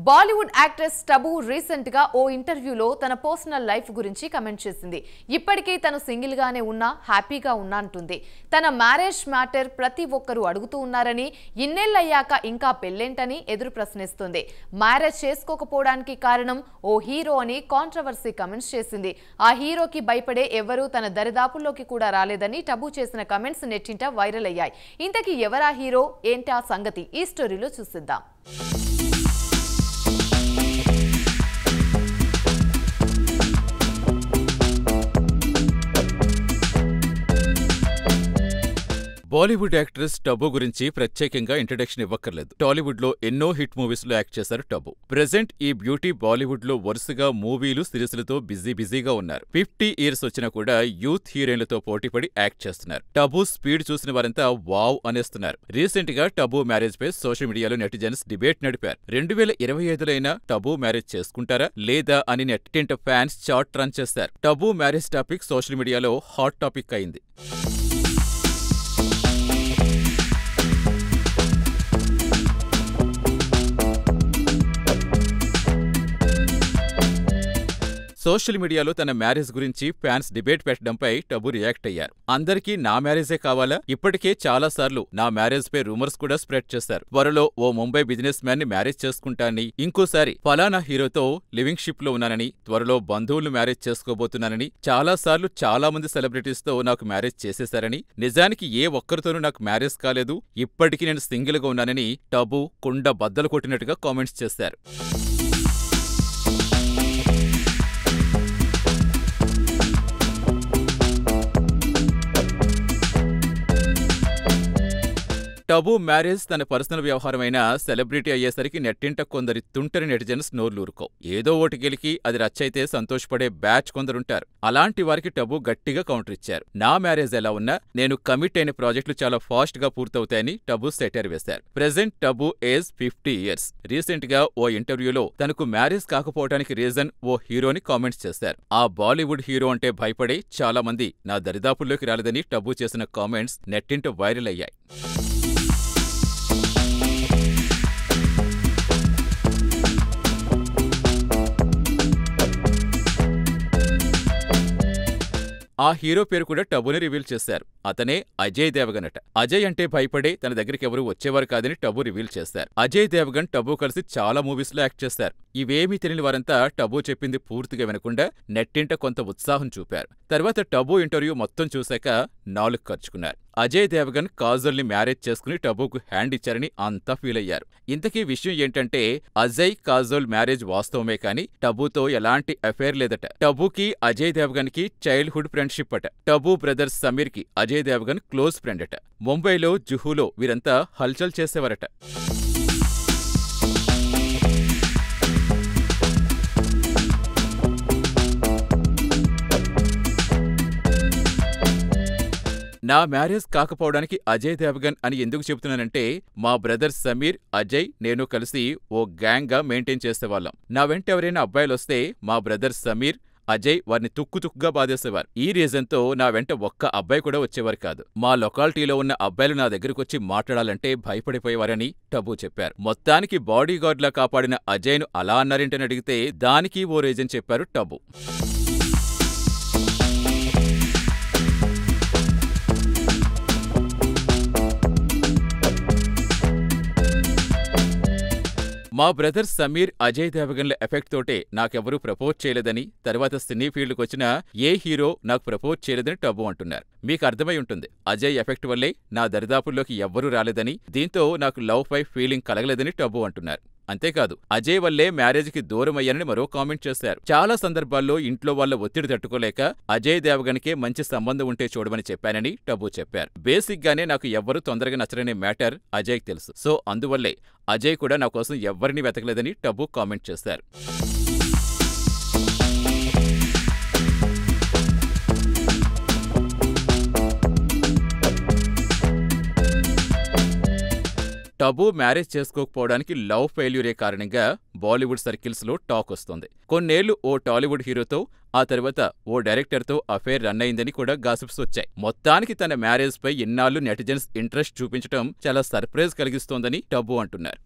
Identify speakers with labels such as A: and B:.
A: Bollywood actress Tabu recent గా ఓ ఇంటర్వ్యూలో తన పర్సనల్ లైఫ్ గురించి కమెంట్ చేసింది. ఇప్పటికీ తను సింగిల్ గానే ఉన్నా హ్యాపీగా ఉన్నా అంటుంది. తన మ్యారేజ్ మ్యాటర్ ప్రతి ఒక్కరూ అడుగుతూ ఉన్నారని, ఇన్నేళ్లయ్యాక ఇంకా పెళ్లేంటని ఎదురు ప్రశ్నిస్తుంది. మ్యారేజ్ చేసుకోకపోవడానికి కారణం ఓ హీరో అని కాంట్రవర్సీ కమెంట్స్ చేసింది. ఆ హీరోకి భయపడే ఎవరూ తన దరిదాపుల్లోకి కూడా రాలేదని టబు చేసిన కమెంట్స్ నెట్టింట వైరల్ అయ్యాయి. ఇంతకీ ఎవరా హీరో, ఏంటా సంగతి ఈ స్టోరీలో చూసిద్దాం.
B: బాలీవుడ్ యాక్ట్రెస్ టబు గురించి ప్రత్యేకంగా ఇంట్రడక్షన్ ఇవ్వక్కర్లేదు. టాలీవుడ్ లో ఎన్నో హిట్ మూవీస్ లో యాక్ట్ చేశారు టబు. ప్రెజెంట్ ఈ బ్యూటీ బాలీవుడ్ లో వరుసగా మూవీలు, సిరీస్లతో బిజీగా ఉన్నారు. 50 years వచ్చినా కూడా యూత్ హీరోయిన్లతో పోటీపడి యాక్ట్ చేస్తున్నారు. టబు స్పీడ్ చూసిన వారంతా వావ్ అనేస్తున్నారు. రీసెంట్ గా టబు మ్యారేజ్ పై సోషల్ మీడియాలో నెటిజన్స్ డిబేట్ నడిపారు. 2025లో అయినా టబు మ్యారేజ్ చేసుకుంటారా లేదా అని నెట్టింట ఫ్యాన్స్ చాట్ రన్ చేస్తారు. టబు మ్యారేజ్ టాపిక్ సోషల్ మీడియాలో హాట్ టాపిక్ అయింది. సోషల్ మీడియాలో తన మ్యారేజ్ గురించి ఫ్యాన్స్ డిబేట్ పెట్టడంపై టబు రియాక్ట్ అయ్యారు. అందరికీ నా మ్యారేజే కావాలా? ఇప్పటికే చాలాసార్లు నా మ్యారేజ్ పై రూమర్స్ కూడా స్ప్రెడ్ చేశారు. త్వరలో ఓ ముంబై బిజినెస్ మ్యాన్ ని మ్యారేజ్ చేసుకుంటానని, ఇంకోసారి ఫలానా హీరోతో లివింగ్ షిప్ లో ఉన్నానని, త్వరలో బంధువులు మ్యారేజ్ చేసుకోబోతున్నానని, చాలాసార్లు చాలా మంది సెలబ్రిటీస్ తో నాకు మ్యారేజ్ చేసేశారని, నిజానికి ఏ ఒక్కరితోనూ నాకు మ్యారేజ్ కాలేదు, ఇప్పటికీ నేను సింగిల్ గా ఉన్నానని టబు కుండ బద్దలు కొట్టినట్టుగా కామెంట్స్ చేశారు. టబు మ్యారేజ్ తన పర్సనల్ వ్యవహారమైన సెలబ్రిటీ అయ్యేసరికి నెట్టింట కొందరి తుంటరి నెటిజన్స్ నోర్లూరుకో. ఏదో ఓటు గెలికి అది రచ్చయితే సంతోషపడే బ్యాచ్ కొందరుంటారు. అలాంటి వారికి టబు గట్టిగా కౌంటర్ ఇచ్చారు. నా మ్యారేజ్ ఎలా ఉన్నా నేను కమిట్ అయిన ప్రాజెక్టులు చాలా ఫాస్ట్ గా పూర్తవుతాయని టబు సెటైర్ వేశారు. Present Tabu age 50 years. Recent గా ఓ ఇంటర్వ్యూలో తనకు మ్యారేజ్ కాకపోవడానికి రీజన్ ఓ హీరోని కామెంట్స్ చేశారు. ఆ బాలీవుడ్ హీరో అంటే భయపడే చాలా మంది నా దరిదాపుల్లోకి రాలేదని టబు చేసిన కామెంట్స్ నెట్టింట వైరల్ అయ్యాయి. ఆ హీరో పేరు కూడా టబుని రివీల్ చేశారు. అతనే అజయ్ దేవగన్ అట. అజయ్ అంటే భయపడే తన దగ్గరికి ఎవరు వచ్చేవారు కాదని టబు రివీల్ చేశారు. అజయ్ దేవగన్ టబు కలిసి చాలా మూవీస్ లో యాక్ట్ చేశారు. ఇవేమీ తెలియని వారంతా టబు చెప్పింది పూర్తిగా వినకుండా నెట్టింట కొంత ఉత్సాహం చూపారు. తర్వాత టబు ఇంటర్వ్యూ మొత్తం చూశాక నాలుగు ఖర్చుకున్నారు. అజయ్ దేవగన్ కాజల్ ని మ్యారేజ్ చేసుకుని టబుకు హ్యాండ్ ఇచ్చారని అంతా ఫీల్ అయ్యారు. ఇంతకీ విషయం ఏంటంటే అజయ్ కాజల్ మ్యారేజ్ వాస్తవమే కానీ టబుతో ఎలాంటి అఫైర్ లేదట. టబుకి అజయ్ దేవగన్ కి చైల్డ్హుడ్ ఫ్రెండ్షిప్ అట. టబు బ్రదర్ సమీర్ కి అజయ్ దేవగన్ క్లోజ్ ఫ్రెండ్ అట. ముంబైలో జుహులో వీరంతా హల్చల్ చేసేవారట. నా మ్యారేజ్ కాకపోవడానికి అజయ్ దేవగన్ అని ఎందుకు చెబుతున్నానంటే మా బ్రదర్ సమీర్, అజయ్, నేను కలిసి ఓ గ్యాంగ్ గా మెయింటైన్ చేసేవాళ్ళం. నా వెంట ఎవరైనా అబ్బాయిలొస్తే మా బ్రదర్ సమీర్, అజయ్ వారిని తుక్కుగా బాధేసేవారు. ఈ రీజన్తో నా వెంట ఒక్క అబ్బాయి కూడా వచ్చేవారు కాదు. మా లొకాలిటీలో ఉన్న అబ్బాయిలు నా దగ్గరకొచ్చి మాట్లాడాలంటే భయపడిపోయేవారని టబు చెప్పారు. మొత్తానికి బాడీగార్డ్లా కాపాడిన అజయ్ను అలా అన్నారేంటని అడిగితే దానికి ఓ రీజన్ చెప్పారు టబు. మా బ్రదర్ సమీర్, అజయ్ దేవగన్ల ఎఫెక్ట్ తోటే నాకెవరూ ప్రపోజ్ చేయలేదని, తర్వాత సినీ ఫీల్డ్కి వచ్చిన ఏ హీరో నాకు ప్రపోజ్ చేయలేదని టబు అంటున్నారు. మీకు అర్థమై ఉంటుంది, అజయ్ ఎఫెక్ట్ వల్లే నా దరిదాపుల్లోకి ఎవ్వరూ రాలేదని, దీంతో నాకు లవ్ పై ఫీలింగ్ కలగలేదని టబు అంటున్నారు. అంతేకాదు అజయ్ వల్లే మ్యారేజ్కి దూరమయ్యానని మరో కామెంట్ చేశారు. చాలా సందర్భాల్లో ఇంట్లో వాళ్ళ ఒత్తిడి తట్టుకోలేక అజయ్ దేవగన్కే మంచి సంబంధం ఉంటే చూడమని చెప్పానని టబు చెప్పారు. బేసిక్ గానే నాకు ఎవ్వరూ తొందరగా నచ్చరనే మ్యాటర్ అజయ్కి తెలుసు. సో అందువల్లే అజయ్ కూడా నా కోసం ఎవ్వరినీ వెతకలేదని టబు కామెంట్ చేశారు. టబు మ్యారేజ్ చేసుకోకపోవడానికి లవ్ ఫెయిల్యూరే కారణంగా బాలీవుడ్ సర్కిల్స్ లో టాక్ వస్తోంది. కొన్నేళ్లు ఓ టాలీవుడ్ హీరోతో, ఆ తర్వాత ఓ డైరెక్టర్తో అఫైర్ రన్ అయిందని కూడా గాసిప్స్ వచ్చాయి. మొత్తానికి తన మ్యారేజ్ పై ఇన్నాళ్లు నెటిజన్స్ ఇంట్రెస్ట్ చూపించడం చాలా సర్ప్రైజ్ కలిగిస్తోందని టబు అంటున్నారు.